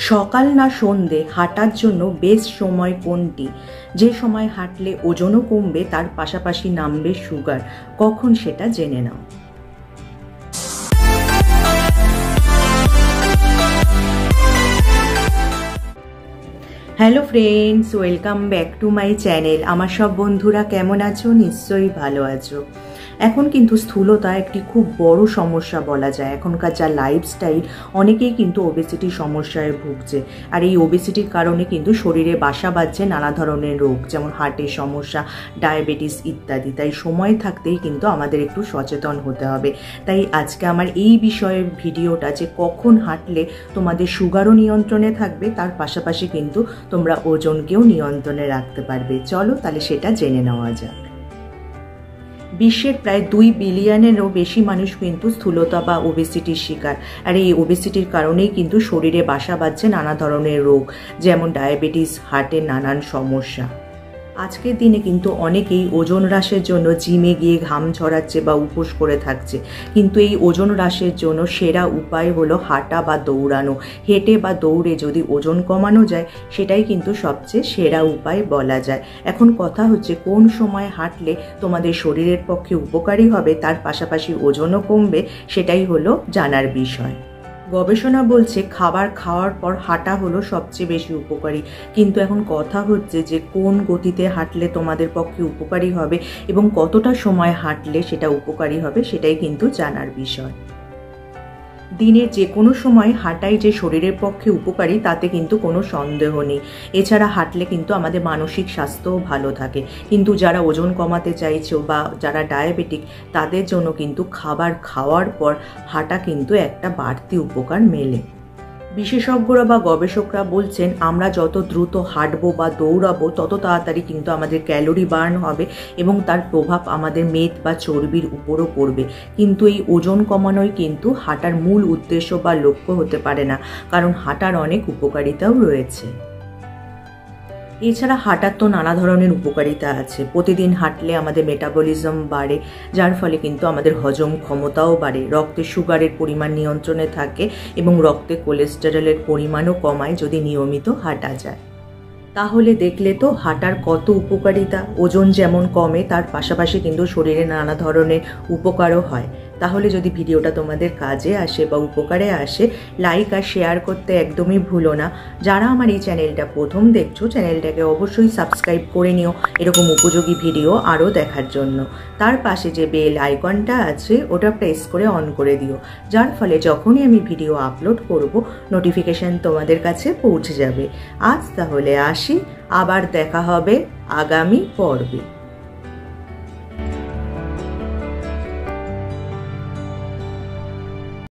সকাল না সন্ধে হাঁটার জন্য বেস্ট সময় কোনটি? যে সময় হাঁটলে ওজনও কমবে, তার পাশাপাশি নামবে সুগার। কখন সেটা জেনে নাও। Hello friends, welcome back to my channel. আমার সব বন্ধুরা কেমন আছো? নিশ্চয়ই ভালো আছো। এখন কিন্তু স্থূলতা একটি খুব বড় সমস্যা বলা যায়। এখনকার যা লাইফস্টাইল, অনেকেই কিন্তু ওবেসিটির সমস্যায় ভুগছে। আর এই ওবেসিটির কারণে কিন্তু শরীরে বাসা বাঁধছে নানা ধরনের রোগ, যেমন হার্টের সমস্যা, ডায়াবেটিস ইত্যাদি। তাই সময় থাকতেই কিন্তু আমাদের একটু সচেতন হতে হবে। তাই আজকে আমার এই বিষয়ের ভিডিওটা, যে কখন হাঁটলে তোমাদের সুগারও নিয়ন্ত্রণে থাকবে, তার পাশাপাশি কিন্তু তোমরা ওজনকেও নিয়ন্ত্রণে রাখতে পারবে। চলো তাহলে সেটা জেনে নেওয়া যাক। বিশ্বের প্রায় 2 বিলিয়নেরও বেশি মানুষ কিন্তু স্থূলতা বা ওবেসিটির শিকার। আর এই ওবেসিটির কারণেই কিন্তু শরীরে বাসা বাঁধছে নানা ধরনের রোগ, যেমন ডায়াবেটিস, হার্টের নানান সমস্যা। আজকের দিনে কিন্তু অনেকেই ওজন হ্রাসের জন্য জিমে গিয়ে ঘাম ঝরাচ্ছে বা উপোস করে থাকছে। কিন্তু এই ওজন হ্রাসের জন্য সেরা উপায় হলো হাঁটা বা দৌড়ানো। হেঁটে বা দৌড়ে যদি ওজন কমানো যায়, সেটাই কিন্তু সবচেয়ে সেরা উপায় বলা যায়। এখন কথা হচ্ছে, কোন সময় হাঁটলে তোমাদের শরীরের পক্ষে উপকারী হবে, তার পাশাপাশি ওজনও কমবে, সেটাই হলো জানার বিষয়। গবেষণা বলছে খাবার খাওয়ার পর হাঁটা হলো সবচেয়ে বেশি উপকারী। কিন্তু এখন কথা হচ্ছে যে কোন গতিতে হাঁটলে তোমাদের পক্ষে উপকারী হবে এবং কতটা সময় হাঁটলে সেটা উপকারী হবে, সেটাই কিন্তু জানার বিষয়। দিনের যে কোনো সময় হাঁটাই যে শরীরের পক্ষে উপকারী, তাতে কিন্তু কোনো সন্দেহ নেই। এছাড়া হাঁটলে কিন্তু আমাদের মানসিক স্বাস্থ্যও ভালো থাকে। কিন্তু যারা ওজন কমাতে চাইছো বা যারা ডায়াবেটিক, তাদের জন্য কিন্তু খাবার খাওয়ার পর হাঁটা কিন্তু একটা বাড়তি উপকার মেলে। বিশেষজ্ঞরা বা গবেষকরা বলছেন, আমরা যত দ্রুত হাঁটবো বা দৌড়াবো, তত তাড়াতাড়ি কিন্তু আমাদের ক্যালোরি বার্ন হবে এবং তার প্রভাব আমাদের মেদ বা চর্বির উপরও পড়বে। কিন্তু এই ওজন কমানোই কিন্তু হাঁটার মূল উদ্দেশ্য বা লক্ষ্য হতে পারে না, কারণ হাঁটার অনেক উপকারিতাও রয়েছে। এছাড়া হাঁটার তো নানা ধরনের উপকারিতা আছে। প্রতিদিন হাঁটলে আমাদের মেটাবলিজম বাড়ে, যার ফলে কিন্তু আমাদের হজম ক্ষমতাও বাড়ে। রক্তে সুগারের পরিমাণ নিয়ন্ত্রণে থাকে এবং রক্তে কোলেস্টেরলের পরিমাণও কমায় যদি নিয়মিত হাঁটা যায়। তাহলে দেখলে তো হাঁটার কত উপকারিতা। ওজন যেমন কমে, তার পাশাপাশি কিন্তু শরীরে নানা ধরনের উপকারও হয়। তাহলে যদি ভিডিওটা তোমাদের কাজে আসে বা উপকারে আসে, লাইক আর শেয়ার করতে একদমই ভুলো না। যারা আমার এই চ্যানেলটা প্রথম দেখছো, চ্যানেলটাকে অবশ্যই সাবস্ক্রাইব করে নিও এরকম উপযোগী ভিডিও আরও দেখার জন্য। তার পাশে যে বেল আইকনটা আছে, ওটা প্রেস করে অন করে দিও, যার ফলে যখনই আমি ভিডিও আপলোড করব, নোটিফিকেশান তোমাদের কাছে পৌঁছে যাবে। আজ তাহলে আসি, আবার দেখা হবে আগামী পর্বে।